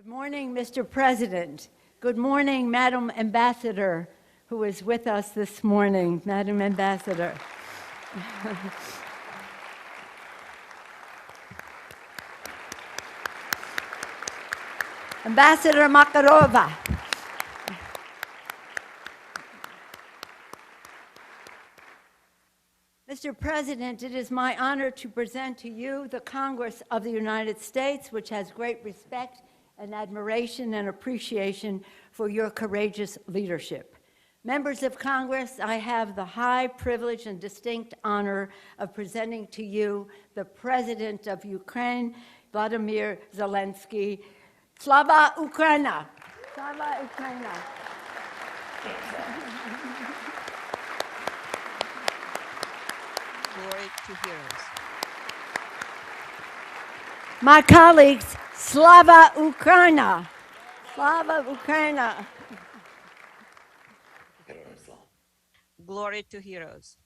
Good morning, Mr. President. Good morning, Madam Ambassador, who is with us this morning. Madam Ambassador. Ambassador Makarova. Mr. President, it is my honor to present to you the Congress of the United States, which has great respect and admiration and appreciation for your courageous leadership. Members of Congress, I have the high privilege and distinct honor of presenting to you the President of Ukraine, Vladimir Zelenskyy. Slava Ukraina! Slava Ukraina! Glory to heroes. My colleagues, Slava Ukraina! Slava Ukraina! Glory to heroes.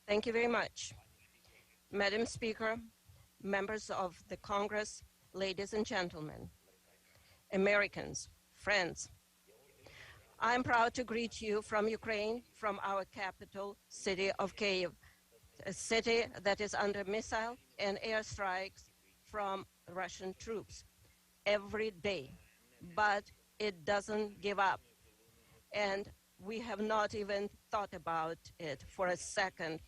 Thank you very much. Madam Speaker, members of the Congress, ladies and gentlemen, Americans, friends, I'm proud to greet you from Ukraine, from our capital city of Kyiv, a city that is under missile and airstrikes from Russian troops every day. But it doesn't give up. And we have not even thought about it for a second.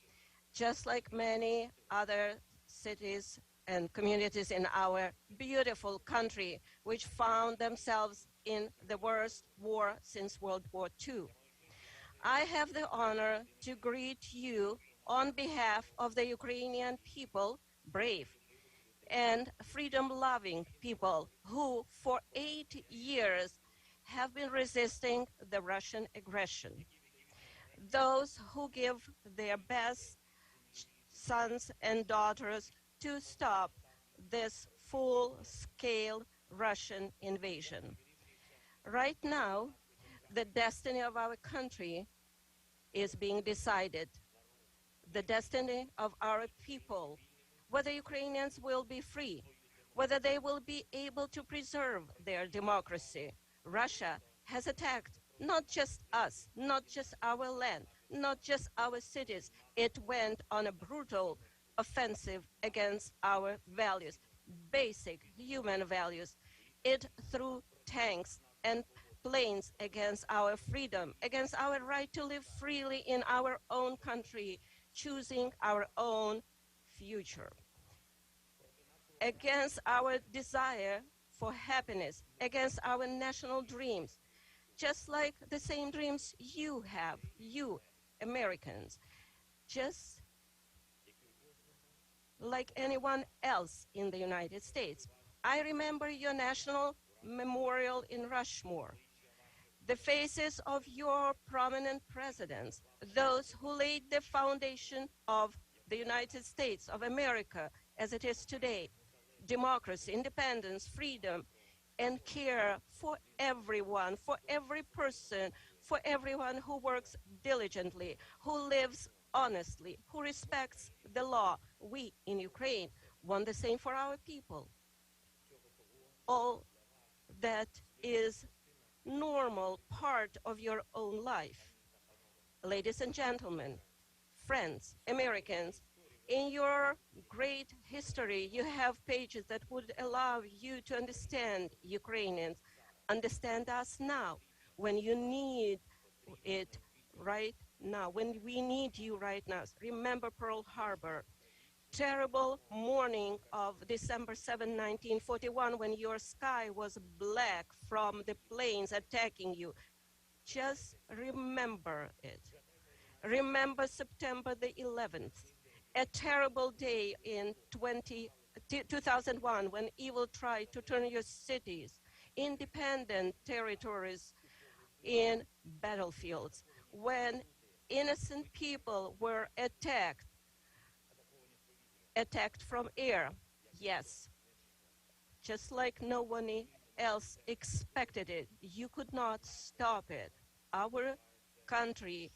Just like many other cities and communities in our beautiful country, which found themselves in the worst war since World War II. I have the honor to greet you on behalf of the Ukrainian people, brave and freedom-loving people who for 8 years have been resisting the Russian aggression. Those who give their best sons and daughters to stop this full-scale Russian invasion. Right now, the destiny of our country is being decided. The destiny of our people, whether Ukrainians will be free, whether they will be able to preserve their democracy. Russia has attacked not just us, not just our land, not just our cities. It went on a brutal offensive against our values, basic human values. It threw tanks and planes against our freedom, against our right to live freely in our own country, choosing our own future, against our desire for happiness, against our national dreams, just like the same dreams you have, you Americans, just like anyone else in the United States. I remember your national memorial in Rushmore, the faces of your prominent presidents, those who laid the foundation of the United States of America as it is today, democracy, independence, freedom, and care for everyone, for every person, for everyone who works diligently, who lives honestly, who respects the law. We in Ukraine want the same for our people. All that is normal part of your own life. Ladies and gentlemen, friends, Americans, in your great history, you have pages that would allow you to understand Ukrainians, understand us now, when you need it right now, when we need you right now. Remember Pearl Harbor, terrible morning of December 7, 1941, when your sky was black from the planes attacking you. Just remember it. Remember September the 11th, a terrible day in 2001 when evil tried to turn your cities, independent territories, in battlefields, when innocent people were attacked from air. Yes, just like no one else expected it. You could not stop it. Our country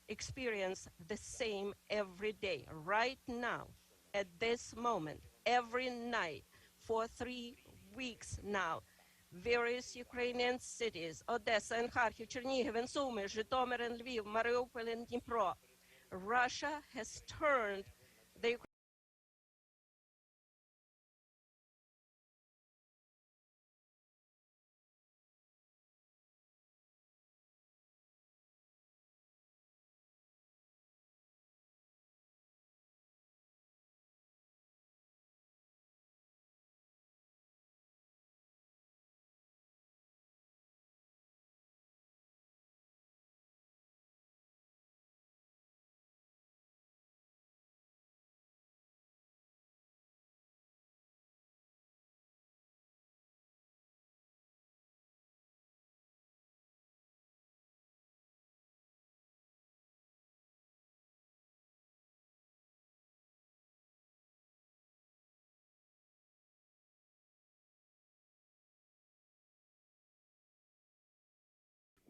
experience the same every day, right now. At this moment, every night, for 3 weeks now, various Ukrainian cities, Odessa and Kharkiv, Chernihiv and Sumy, Zhytomyr and Lviv, Mariupol and Dnipro, Russia has turned the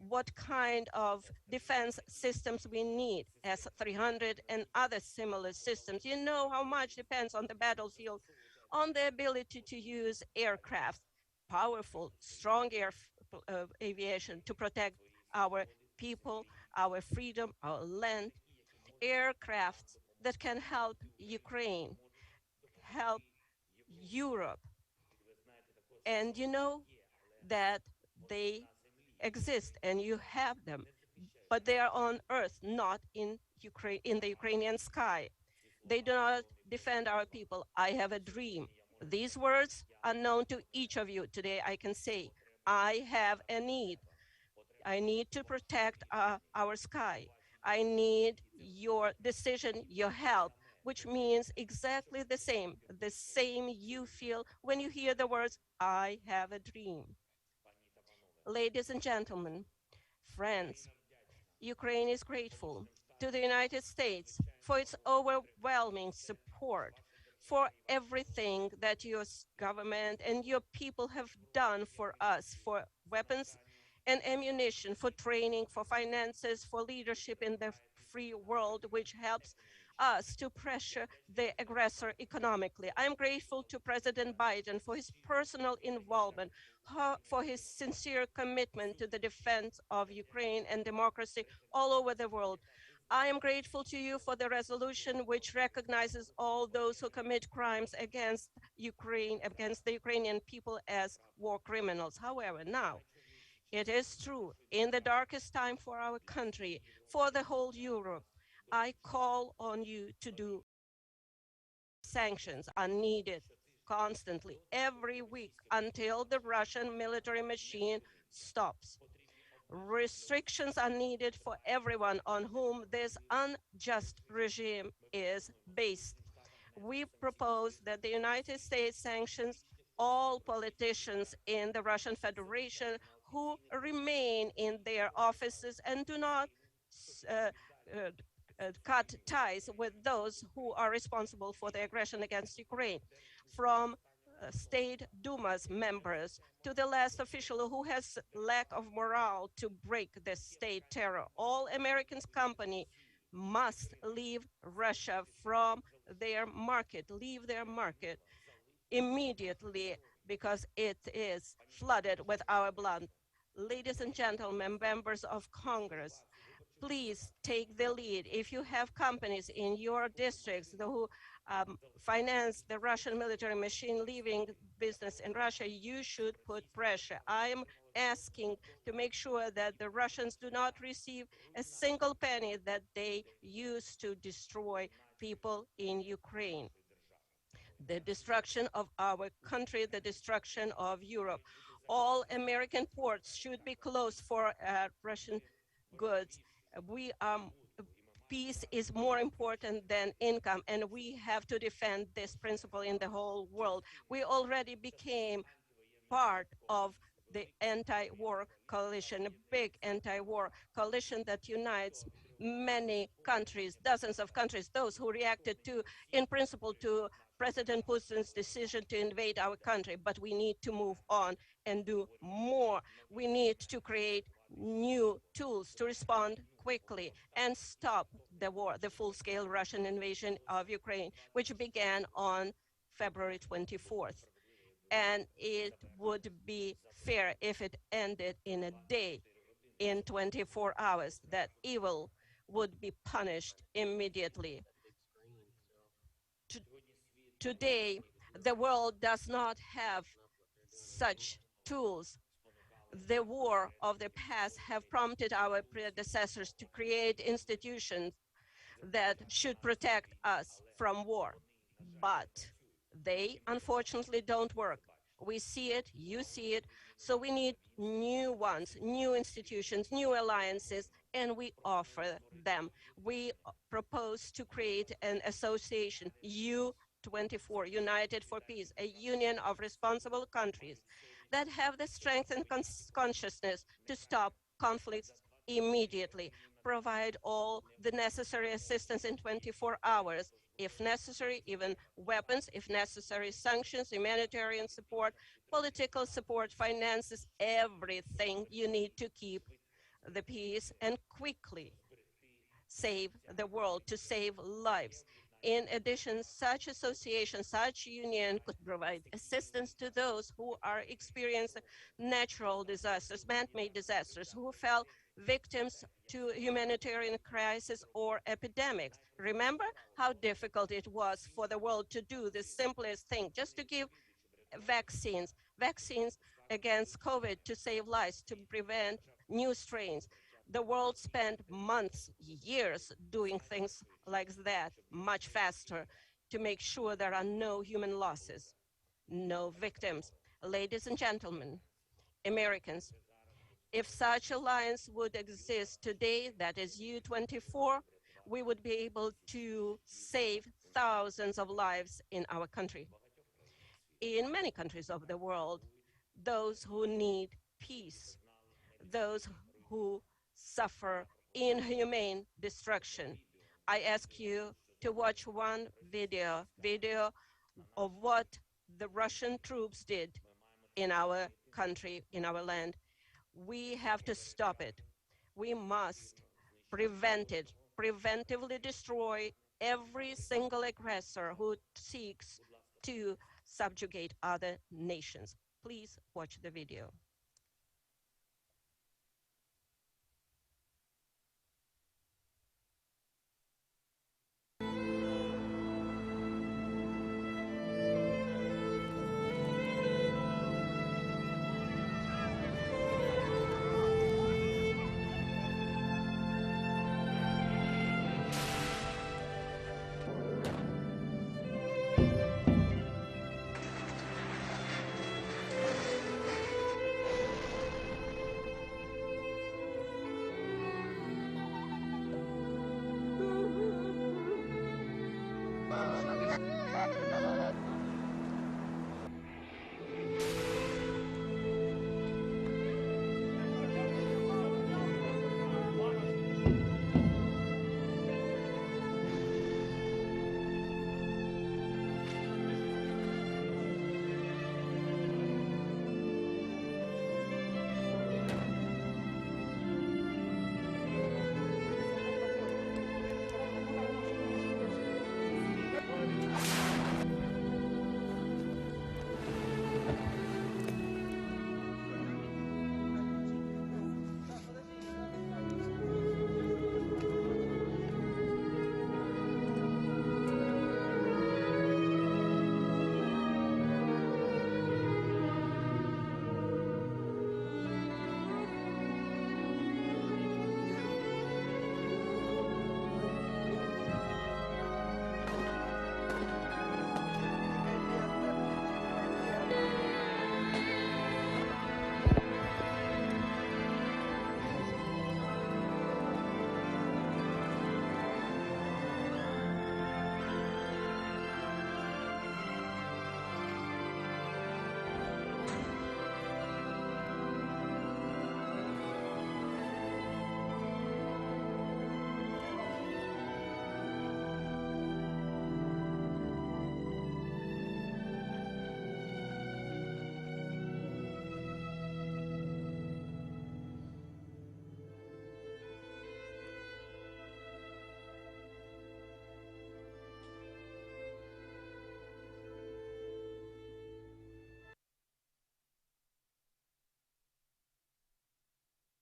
what kind of defense systems we need, S-300 and other similar systems. You know how much depends on the battlefield, on the ability to use aircraft, powerful, strong aviation to protect our people, our freedom, our land, aircraft that can help Ukraine, help Europe. And you know that they exist and you have them, but they are on earth, not in Ukraine, in the Ukrainian sky. They do not defend our people. I have a dream. These words are known to each of you. Today I can say, I have a need. I need to protect our sky. I need your decision, your help, which means exactly the same you feel when you hear the words, I have a dream. Ladies and gentlemen, friends, Ukraine is grateful to the United States for its overwhelming support, for everything that your government and your people have done for us, for weapons and ammunition, for training, for finances, for leadership in the free world, which helps us to pressure the aggressor economically. I'm grateful to President Biden for his personal involvement, for his sincere commitment to the defense of Ukraine and democracy all over the world. I am grateful to you for the resolution which recognizes all those who commit crimes against Ukraine, against the Ukrainian people as war criminals. However, now, it is true, in the darkest time for our country, for the whole Europe, I call on you to do sanctions are needed constantly every week until the Russian military machine stops. Restrictions are needed for everyone on whom this unjust regime is based. We propose that the United States sanctions all politicians in the Russian Federation who remain in their offices and do not uh, uh, cut ties with those who are responsible for the aggression against Ukraine, from State Duma's members to the last official who has lack of morale to break the state terror. All American companies must leave Russia from their market, leave their market immediately because it is flooded with our blood. Ladies and gentlemen, members of Congress, please take the lead. If you have companies in your districts who finance the Russian military machine leaving business in Russia, you should put pressure. I'm asking to make sure that the Russians do not receive a single penny that they use to destroy people in Ukraine. The destruction of our country, the destruction of Europe. All American ports should be closed for Russian goods. We Peace is more important than income, and we have to defend this principle in the whole world. We already became part of the anti-war coalition, a big anti-war coalition that unites many countries, dozens of countries, those who reacted to, in principle, to President Putin's decision to invade our country. But we need to move on and do more. We need to create new tools to respond quickly and stop the war, the full-scale Russian invasion of Ukraine, which began on February 24th. And it would be fair if it ended in a day, in 24 hours. That evil would be punished immediately. Today, the world does not have such tools. The war of the past have prompted our predecessors to create institutions that should protect us from war. But they unfortunately don't work. We see it, you see it, so we need new ones, new institutions, new alliances, and we offer them. We propose to create an association, U24, United for Peace, a union of responsible countries that have the strength and consciousness to stop conflicts immediately, provide all the necessary assistance in 24 hours, if necessary, even weapons, if necessary, sanctions, humanitarian support, political support, finances, everything you need to keep the peace and quickly save the world, to save lives. In addition, such association, such union could provide assistance to those who are experiencing natural disasters, man-made disasters, who fell victims to humanitarian crisis or epidemics. Remember how difficult it was for the world to do the simplest thing, just to give vaccines against COVID to save lives, to prevent new strains. The world spent months, years doing things like that, much faster, to make sure there are no human losses, no victims. Ladies and gentlemen, Americans, if such alliance would exist today, that is U24, we would be able to save thousands of lives in our country. In many countries of the world, those who need peace, those who suffer inhumane destruction. I ask you to watch one video of what the Russian troops did in our country, in our land. We have to stop it. We must prevent it, preventively destroy every single aggressor who seeks to subjugate other nations. Please watch the video.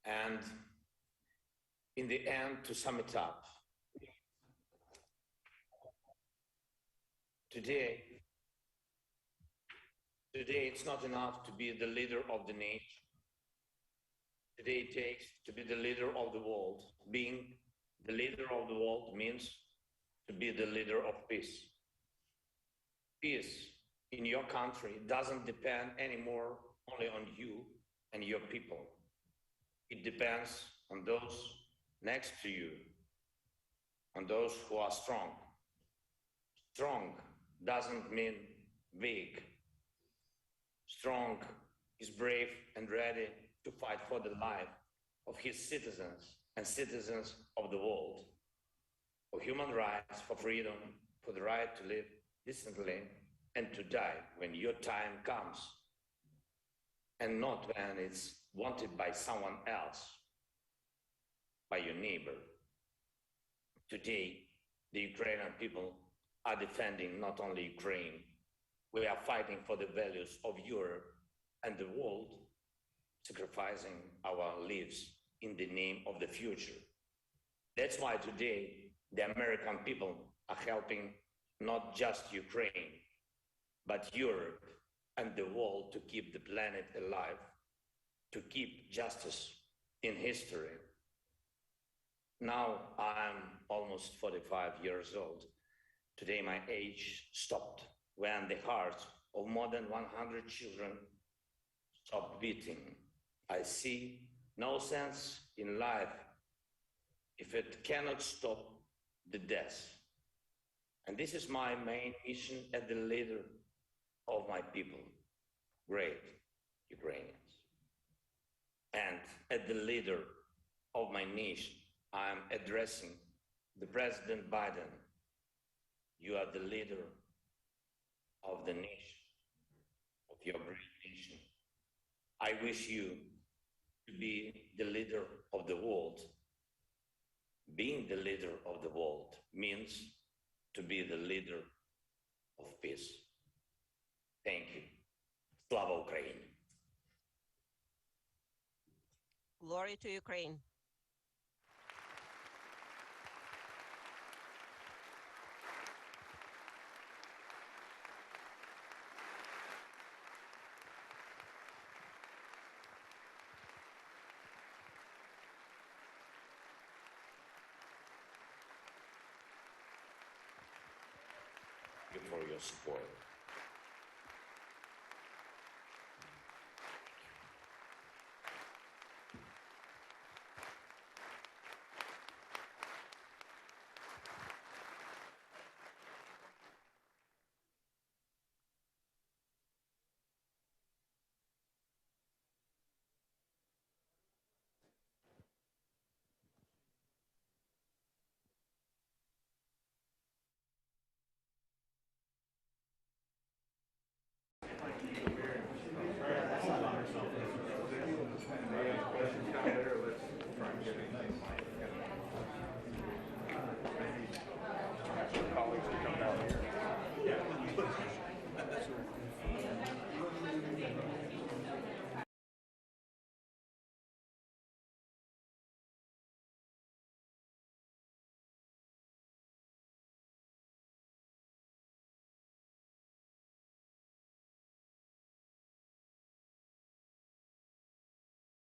And in the end, to sum it up, today it's not enough to be the leader of the nation. Today it takes to be the leader of the world. Being the leader of the world means to be the leader of peace. Peace in your country doesn't depend anymore only on you and your people. It depends on those next to you, on those who are strong. Strong doesn't mean weak. Strong is brave and ready to fight for the life of his citizens and citizens of the world, for human rights, for freedom, for the right to live decently and to die when your time comes, and not when it's wanted by someone else, by your neighbor. Today, the Ukrainian people are defending not only Ukraine, we are fighting for the values of Europe and the world, sacrificing our lives in the name of the future. That's why today the American people are helping not just Ukraine, but Europe and the world to keep the planet alive, to keep justice in history. Now I'm almost 45 years old. Today my age stopped when the hearts of more than 100 children stopped beating. I see no sense in life if it cannot stop the death. And this is my main mission as the leader of my people, great Ukrainians. And as the leader of my nation, I am addressing the President Biden. You are the leader of the nation, of your great nation. I wish you to be the leader of the world. Being the leader of the world means to be the leader of peace. Thank you. Slava Ukraini. Glory to Ukraine. Thank you for your support.